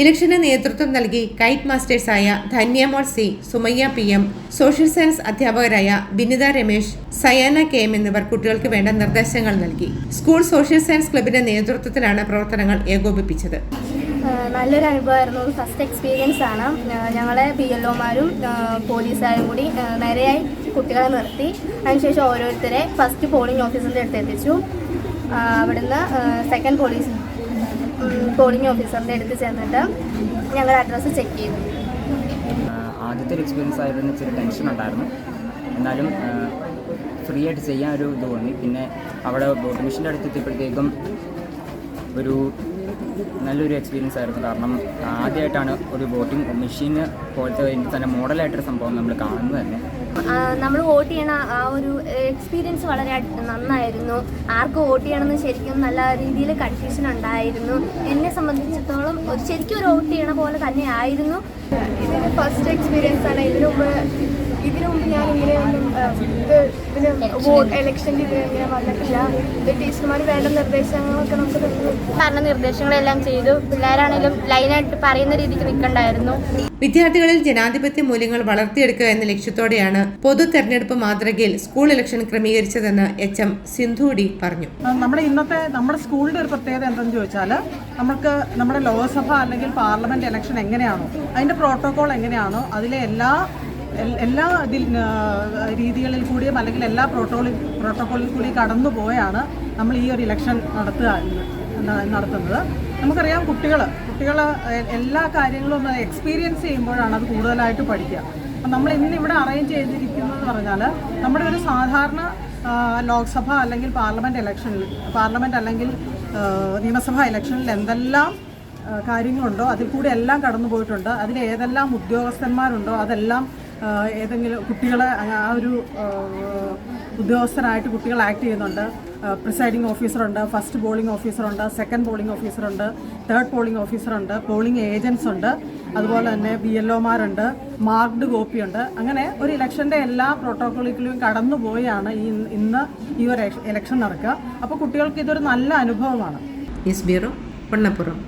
ഇലക്ഷന് നേതൃത്വം നൽകി കൈറ്റ് മാസ്റ്റേഴ്സായ Dhanyamol C, Sumayya PM, social science അധ്യാപകരായ ബിനിത രമേശ്, സയാന KM എന്നിവർ കുട്ടികൾക്ക് വേണ്ട നിർദ്ദേശങ്ങൾ നൽകി. സ്കൂൾ സോഷ്യൽ സയൻസ് ക്ലബിന്റെ നേതൃത്വത്തിലാണ് പ്രവർത്തനങ്ങൾ ഏകോപിപ്പിച്ചത്. നല്ലൊരു അനുഭവമായിരുന്നു. ഫസ്റ്റ് എക്സ്പീരിയൻസ് ആണ്. ഞങ്ങളെ BLOമാരും പോലീസുകാരും കൂടി നിരയായി കുട്ടികളെ നിർത്തി. അതിനുശേഷം ഓരോരുത്തരെ ഫസ്റ്റ് പോളിംഗ് ഓഫീസറിൻ്റെ അടുത്ത് എത്തിച്ചു. അവിടുന്ന് സെക്കൻഡ് പോളിംഗ് ഓഫീസറിൻ്റെ അടുത്ത് ചെന്നിട്ട് ഞങ്ങളുടെ അഡ്രസ്സ് ചെക്ക് ചെയ്തു. ആദ്യത്തെ ഒരു എക്സ്പീരിയൻസ് ആയിരുന്നു. ഇച്ചിരി ടെൻഷൻ ഉണ്ടായിരുന്നു. എന്നാലും ഫ്രീ ആയിട്ട് ചെയ്യാൻ ഒരു ഇത് തോന്നി. പിന്നെ അവിടെ വോട്ടിംഗ് മെഷീൻ്റെ അടുത്ത് എത്തിയപ്പോഴത്തേക്കും ഒരു നല്ലൊരു എക്സ്പീരിയൻസ് ആയിരുന്നു. കാരണം ആദ്യമായിട്ടാണ് ഒരു വോട്ടിംഗ് മെഷീന് പോലത്തെ തന്നെ മോഡലായിട്ടൊരു സംഭവം നമ്മൾ കാണുന്നത് തന്നെ. നമ്മൾ വോട്ട് ചെയ്യണ ആ ഒരു എക്സ്പീരിയൻസ് വളരെ നന്നായിരുന്നു. ആർക്ക് വോട്ട് ചെയ്യണമെന്ന് ശരിക്കും നല്ല രീതിയിൽ കൺഫ്യൂഷൻ ഉണ്ടായിരുന്നു. എന്നെ സംബന്ധിച്ചിടത്തോളം ശരിക്കും ഒരു വോട്ട് ചെയ്യണ പോലെ തന്നെ ആയിരുന്നു. ഇതിന് ഫസ്റ്റ് എക്സ്പീരിയൻസ് ആണ്. ഇതിനു മുമ്പ് ഞാൻ ഇങ്ങനെയൊന്നും ഇലക്ഷൻ്റെ ഇങ്ങനെ വന്നിട്ടില്ല. ടീച്ചർമാർ വേണ്ട നിർദ്ദേശങ്ങളൊക്കെ നമുക്ക് പറഞ്ഞ നിർദ്ദേശങ്ങളെല്ലാം ചെയ്തു. പിള്ളേരാണെങ്കിലും ലൈനായിട്ട് പറയുന്ന രീതിക്ക് നിൽക്കണ്ടായിരുന്നു. വിദ്യാർത്ഥികളിൽ ജനാധിപത്യ മൂല്യങ്ങൾ വളർത്തിയെടുക്കുക എന്ന ലക്ഷ്യത്തോടെയാണ് പൊതു തെരഞ്ഞെടുപ്പ് മാതൃകയിൽ സ്കൂൾ ഇലക്ഷൻ ക്രമീകരിച്ചതെന്ന് HM സിന്ധു D പറഞ്ഞു. നമ്മുടെ സ്കൂളിന്റെ ഒരു പ്രത്യേകത എന്തെന്ന് ചോദിച്ചാൽ, നമുക്ക് നമ്മുടെ ലോക്സഭ അല്ലെങ്കിൽ പാർലമെന്റ് ഇലക്ഷൻ എങ്ങനെയാണോ അതിന്റെ പ്രോട്ടോകോൾ എങ്ങനെയാണോ അതിലെ എല്ലാ രീതികളിൽ കൂടിയും അല്ലെങ്കിൽ എല്ലാ പ്രോട്ടോകോളിൽ കൂടി കടന്നു പോയാണ് നമ്മൾ ഈ ഒരു ഇലക്ഷൻ നടത്തുന്നത്. നമുക്കറിയാം, കുട്ടികൾ എല്ലാ കാര്യങ്ങളും ഒന്ന് എക്സ്പീരിയൻസ് ചെയ്യുമ്പോഴാണ് അത് കൂടുതലായിട്ട് പഠിക്കുക. അപ്പം നമ്മൾ ഇന്നിവിടെ അറേഞ്ച് ചെയ്തിരിക്കുന്നതെന്ന് പറഞ്ഞാൽ, നമ്മുടെ ഒരു സാധാരണ ലോക്സഭ അല്ലെങ്കിൽ പാർലമെൻറ്റ് അല്ലെങ്കിൽ നിയമസഭാ ഇലക്ഷനിൽ എന്തെല്ലാം കാര്യങ്ങളുണ്ടോ അതിൽ കൂടി എല്ലാം കടന്നു പോയിട്ടുണ്ട്. അതിൽ ഏതെല്ലാം ഉദ്യോഗസ്ഥന്മാരുണ്ടോ അതെല്ലാം ഏതെങ്കിലും കുട്ടികളെ ആ ഒരു ഉദ്യോഗസ്ഥരായിട്ട് കുട്ടികൾ ആക്ട് ചെയ്യുന്നുണ്ട്. പ്രിസൈഡിംഗ് ഓഫീസറുണ്ട്, ഫസ്റ്റ് പോളിംഗ് ഓഫീസറുണ്ട്, സെക്കൻഡ് പോളിംഗ് ഓഫീസറുണ്ട്, തേർഡ് പോളിംഗ് ഓഫീസറുണ്ട്, പോളിംഗ് ഏജൻറ്റ്സ് ഉണ്ട്, അതുപോലെ തന്നെ BLOമാരുണ്ട്, മാർക്ക്ഡ് കോപ്പിയുണ്ട്. അങ്ങനെ ഒരു ഇലക്ഷൻ്റെ എല്ലാ പ്രോട്ടോക്കോളിലും കടന്നുപോയാണ് ഇന്ന് ഈ ഒരു ഇലക്ഷൻ നടക്കുക. അപ്പോൾ കുട്ടികൾക്ക് ഇതൊരു നല്ല അനുഭവമാണ്. News bureau, Vannappuram.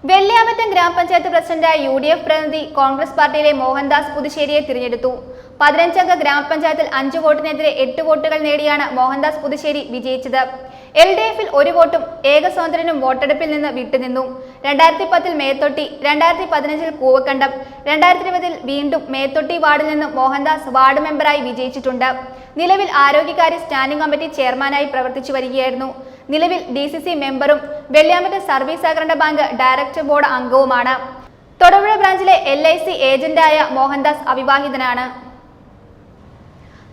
വെള്ളിയാമറ്റം ഗ്രാമപഞ്ചായത്ത് പ്രസിഡന്റായ UDF പ്രതിനിധി കോൺഗ്രസ് പാർട്ടിയിലെ മോഹൻദാസ് പുതുശ്ശേരിയെ തിരഞ്ഞെടുത്തു. 15 അംഗ ഗ്രാമപഞ്ചായത്തിൽ 5 വോട്ടിനെതിരെ 8 വോട്ടുകൾ നേടിയാണ് മോഹൻദാസ് പുതുശ്ശേരി വിജയിച്ചത്. LDF-ൽ ഒരു വോട്ടും ഏകസ്വതന്ത്രനും വോട്ടെടുപ്പിൽ നിന്ന് വിട്ടുനിന്നു. 2010 മേത്തൊട്ടി, 2015 കൂവക്കണ്ടം, 2020 വീണ്ടും മേത്തൊട്ടി വാർഡിൽ നിന്നും മോഹൻദാസ് വാർഡ് മെമ്പറായി വിജയിച്ചിട്ടുണ്ട്. നിലവിൽ ആരോഗ്യകാര്യ സ്റ്റാൻഡിംഗ് കമ്മിറ്റി ചെയർമാനായി പ്രവർത്തിച്ചു വരികയായിരുന്നു. നിലവിൽ DCC മെമ്പറും വെള്ളിയാമറ്റം സർവീസ് സഹകരണ ബാങ്ക് ഡയറക്ടർ ബോർഡ് അംഗവുമാണ്. തൊടുപുഴ ബ്രാഞ്ചിലെ LIC ഏജന്റായ മോഹൻദാസ് അവിവാഹിതനാണ്.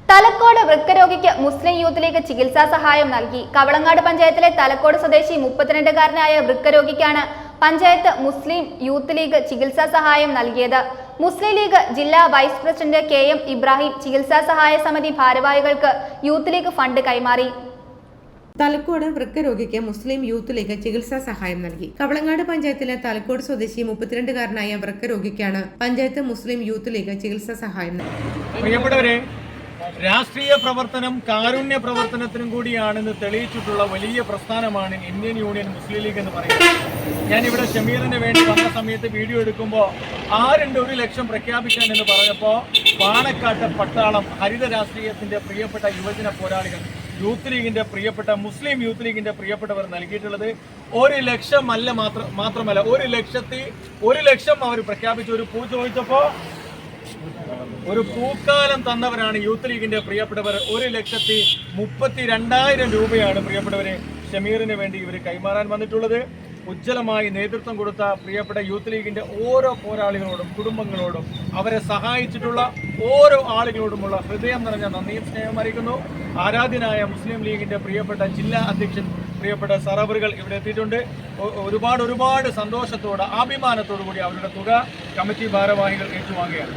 തലക്കോട് വൃക്കരോഗിക്ക് മുസ്ലിം യൂത്ത് ലീഗ് ചികിത്സാ സഹായം നൽകി. കവളങ്ങാട് പഞ്ചായത്തിലെ തലക്കോട് സ്വദേശി 32-കാരനായ വൃക്കരോഗിക്കാണ് പഞ്ചായത്ത് മുസ്ലിം യൂത്ത് ലീഗ് ചികിത്സാ സഹായം നൽകിയത്. മുസ്ലിം ലീഗ് ജില്ലാ വൈസ് പ്രസിഡന്റ് KM ഇബ്രാഹിം ചികിത്സാ സഹായ സമിതി ഭാരവാഹികൾക്ക് യൂത്ത് ലീഗ് ഫണ്ട് കൈമാറി. തലക്കോട് വൃക്കരോഗിക്ക് മുസ്ലിം യൂത്ത് ലീഗ് ചികിത്സാ സഹായം നൽകി. കവളങ്ങാട് പഞ്ചായത്തിലെ തലക്കോട് സ്വദേശി 32-കാരനായ വൃക്കരോഗിക്കാണ് പഞ്ചായത്ത് മുസ്ലിം യൂത്ത് ലീഗ് ചികിത്സാ സഹായം നൽകി. പ്രിയപ്പെട്ടവരെ, രാഷ്ട്രീയ പ്രവർത്തനം കാരുണ്യ പ്രവർത്തനത്തിനും കൂടിയാണെന്ന് തെളിയിച്ചിട്ടുള്ള വലിയ പ്രസ്ഥാനമാണ് ഇന്ത്യൻ യൂണിയൻ മുസ്ലിം ലീഗ് എന്ന് പറയുന്നത്. ഞാനിവിടെ ഷമീറിന് വേണ്ടി വന്ന സമയത്ത് വീഡിയോ എടുക്കുമ്പോൾ 1 ലക്ഷം പ്രഖ്യാപിക്കാൻ എന്ന് പറഞ്ഞപ്പോൾ പാണക്കാട്ട് പട്ടാളം ഹരിത രാഷ്ട്രീയത്തിന്റെ പ്രിയപ്പെട്ട യുവജന പോരാളികൾ യൂത്ത് ലീഗിന്റെ പ്രിയപ്പെട്ട മുസ്ലിം യൂത്ത് ലീഗിന്റെ പ്രിയപ്പെട്ടവർ നൽകിയിട്ടുള്ളത് 1 ലക്ഷം അല്ല മാത്രമല്ല 1 ലക്ഷം അവർ പ്രഖ്യാപിച്ചു. ഒരു പൂ ചോദിച്ചപ്പോൾ ഒരു പൂക്കാലം തന്നവരാണ് യൂത്ത് ലീഗിന്റെ പ്രിയപ്പെട്ടവർ. 1,32,000 രൂപയാണ് പ്രിയപ്പെട്ടവരെ ഷമീറിന് വേണ്ടി ഇവർ കൈമാറാൻ വന്നിട്ടുള്ളത്. ഉജ്ജ്വലമായി നേതൃത്വം കൊടുത്ത പ്രിയപ്പെട്ട യൂത്ത് ലീഗിന്റെ ഓരോ പോരാളികളോടും കുടുംബങ്ങളോടും അവരെ സഹായിച്ചിട്ടുള്ള ഓരോ ആളുകളോടുമുള്ള ഹൃദയം നിറഞ്ഞ നന്ദിയും സ്നേഹം അറിയിക്കുന്നു. ആരാധ്യനായ മുസ്ലിം ലീഗിന്റെ പ്രിയപ്പെട്ട ജില്ലാ അധ്യക്ഷൻ പ്രിയപ്പെട്ട സറവറുകൾ ഇവിടെ എത്തിയിട്ടുണ്ട്. ഒരുപാട് സന്തോഷത്തോടെ അഭിമാനത്തോടു കൂടി അവരുടെ തുക കമ്മിറ്റി ഭാരവാഹികൾ ഏറ്റുവാങ്ങുകയാണ്.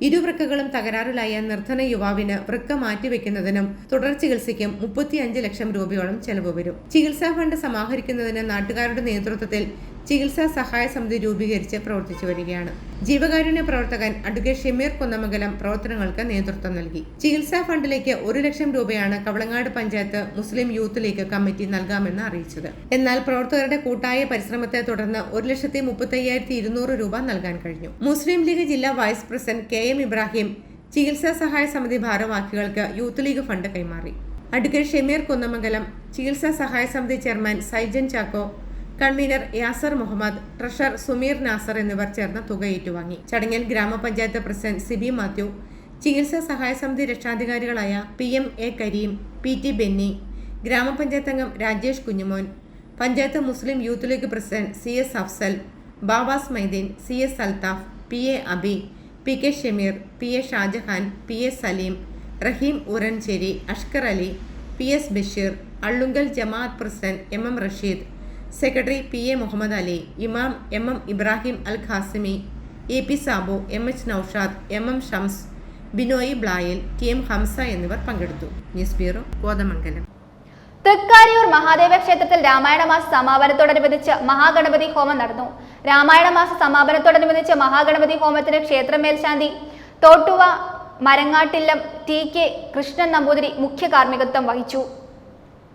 ഇരുവൃക്കകളും തകരാറിലായ നിർധന യുവാവിന് വൃക്ക മാറ്റിവെക്കുന്നതിനും തുടർ ചികിത്സയ്ക്കും 35 ലക്ഷം രൂപയോളം ചെലവ് വരും. ചികിത്സാ ഫണ്ട് സമാഹരിക്കുന്നതിന് നാട്ടുകാരുടെ നേതൃത്വത്തിൽ ചികിത്സാ സഹായ സമിതി രൂപീകരിച്ച് പ്രവർത്തിച്ചു വരികയാണ്. ജീവകാരുണ്യ പ്രവർത്തകൻ അഡ്വക്കേറ്റ് ഷമീർ കുന്നമംഗലം പ്രവർത്തനങ്ങൾക്ക് നേതൃത്വം നൽകി. ചികിത്സാ ഫണ്ടിലേക്ക് 1 ലക്ഷം രൂപയാണ് Kavalangad panchayat Muslim Youth league committee നൽകാമെന്ന് അറിയിച്ചത്. എന്നാൽ പ്രവർത്തകരുടെ കൂട്ടായ പരിശ്രമത്തെ തുടർന്ന് 1,35,200 രൂപ നൽകാൻ കഴിഞ്ഞു. മുസ്ലിം ലീഗ് ജില്ലാ വൈസ് പ്രസിഡന്റ് KM ഇബ്രാഹിം ചികിത്സാ സഹായ സമിതി ഭാരവാഹികൾക്ക് യൂത്ത് ലീഗ് ഫണ്ട് കൈമാറി. അഡ്വക്കേറ്റ് ഷമീർ കുന്നമംഗലം, ചികിത്സാ സഹായ സമിതി chairman Saijan Chacko, convener Yasar Muhammad, treasurer Sumeer Nasar എന്നിവർ ചേർന്ന് തുക ഏറ്റുവാങ്ങി. ചടങ്ങിൽ ഗ്രാമപഞ്ചായത്ത് പ്രസിഡന്റ് സിബി മാത്യു, ചികിത്സാ സഹായ സമിതി രക്ഷാധികാരികളായ PM A Kareem, PT Benny, ഗ്രാമപഞ്ചായത്ത് അംഗം Rajesh Kunjumon, panchayat Muslim Youth League president CS Afsal, Bavas Maideen, CS Althaf, PA Abi, PK Shameer, PA Shajahan, PA Saleem, Raheem Ooranchery, Ashkar Ali, PS Basheer, Allungal Jamaat president MM Rasheed, secretary PA Muhammad Ali, ഇമാം MM ഇബ്രാഹിം അൽ Qasimi, AP Sabu, MH Naushad, MM Shams, Binoy ബ്ലായിൽ, TM Hamza എന്നിവർ പങ്കെടുത്തു. News bureau, Kothamangalam. തൃക്കാരിയൂർ മഹാദേവ ക്ഷേത്രത്തിൽ രാമായണ മാസ സമാപനത്തോടനുബന്ധിച്ച് മഹാഗണപതി ഹോമം നടന്നു. രാമായണ മാസ സമാപനത്തോടനുബന്ധിച്ച് മഹാഗണപതി ഹോമത്തിന് ക്ഷേത്ര മേൽശാന്തി തോട്ടുവ മരങ്ങാട്ടില്ലം TK കൃഷ്ണൻ നമ്പൂതിരി മുഖ്യ കാർമ്മികത്വം വഹിച്ചു.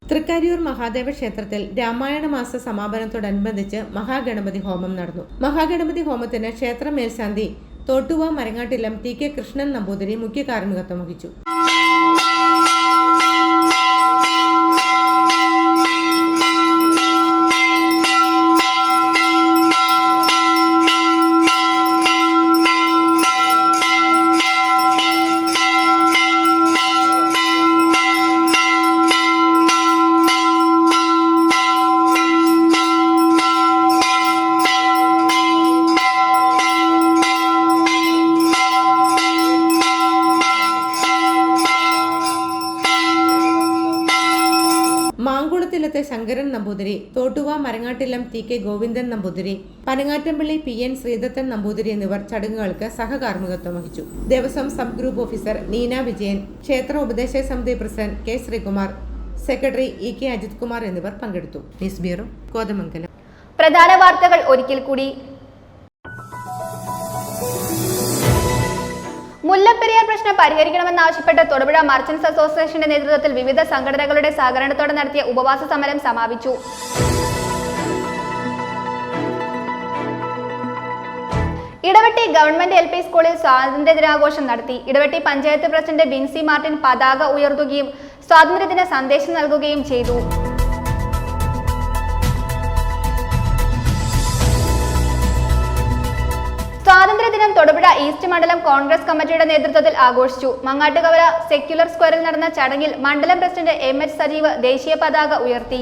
തൃക്കാരിയൂർ മഹാദേവ ക്ഷേത്രത്തിൽ രാമായണ മാസ സമാപനത്തോടനുബന്ധിച്ച് മഹാഗണപതി ഹോമം നടന്നു. മഹാഗണപതി ഹോമത്തിന് ക്ഷേത്ര മേൽശാന്തി തോട്ടുവ മരങ്ങാട്ടില്ലം TK കൃഷ്ണൻ നമ്പൂതിരി മുഖ്യ കാർമ്മികത്വം വഹിച്ചു. മാങ്കുളത്തിലത്തെ ശങ്കരൻ നമ്പൂതിരി, തോട്ടുവ മരങ്ങാട്ടില്ലം TK ഗോവിന്ദൻ നമ്പൂതിരി, പനങ്ങാറ്റമ്പള്ളി PN ശ്രീദത്തൻ നമ്പൂതിരി എന്നിവർ ചടങ്ങുകൾക്ക് സഹകാർമ്മികത്വം വഹിച്ചു. Devaswom sub group officer Neena Vijayan, ക്ഷേത്ര ഉപദേശക സമിതി president K Sreekumar, secretary EK Ajith Kumar എന്നിവർ പങ്കെടുത്തു. News bureau, Kothamangalam. പ്രധാന വാർത്തകൾ ഒരിക്കൽ കൂടി. മുല്ലപ്പെരിയാർ പ്രശ്നം പരിഹരിക്കണമെന്നാവശ്യപ്പെട്ട് തൊടുപുഴ മർച്ചന്റ്സ് അസോസിയേഷന്റെ നേതൃത്വത്തിൽ വിവിധ സംഘടനകളുടെ സഹകരണത്തോടെ നടത്തിയ ഉപവാസ സമരം സമാപിച്ചു. ഇടവെട്ടി ഗവൺമെന്റ് LP സ്കൂളിൽ സ്വാതന്ത്ര്യ ദിനാഘോഷം നടത്തി. ഇടവെട്ടി പഞ്ചായത്ത് പ്രസിഡന്റ് ബിൻസി മാർട്ടിൻ പതാക ഉയർത്തുകയും സ്വാതന്ത്ര്യദിന സന്ദേശം നൽകുകയും ചെയ്തു. സ്വാതന്ത്ര്യദിനം തൊടുപുഴ ഈസ്റ്റ് മണ്ഡലം കോൺഗ്രസ് കമ്മിറ്റിയുടെ നേതൃത്വത്തിൽ ആഘോഷിച്ചു. മങ്ങാട്ടുകവല സെക്യുലർ സ്ക്വയറിൽ നടന്ന ചടങ്ങിൽ മണ്ഡലം പ്രസിഡന്റ് M.H. സജീവ് ദേശീയ പതാക ഉയർത്തി.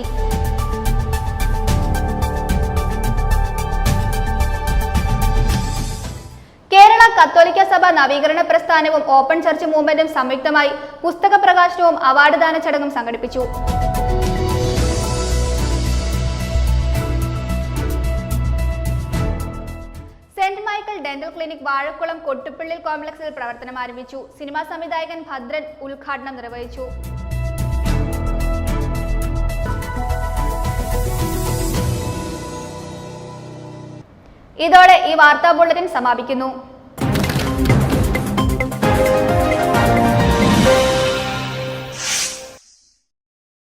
കേരള കത്തോലിക്ക സഭ നവീകരണ പ്രസ്ഥാനവും ഓപ്പൺ ചർച്ച് മൂവ്മെന്റും സംയുക്തമായി പുസ്തക പ്രകാശനവും അവാർഡ് ദാന ചടങ്ങും സംഘടിപ്പിച്ചു. Saint Michael dental clinic Vazhakulam Kottupallil കോംപ്ലക്സിൽ പ്രവർത്തനം ആരംഭിച്ചു. സിനിമാ സംവിധായകൻ ഭദ്രൻ ഉദ്ഘാടനം നിർവഹിച്ചു. ഇതോടെ ഈ വാർത്താ ബുള്ളറ്റിൻ സമാപിക്കുന്നു.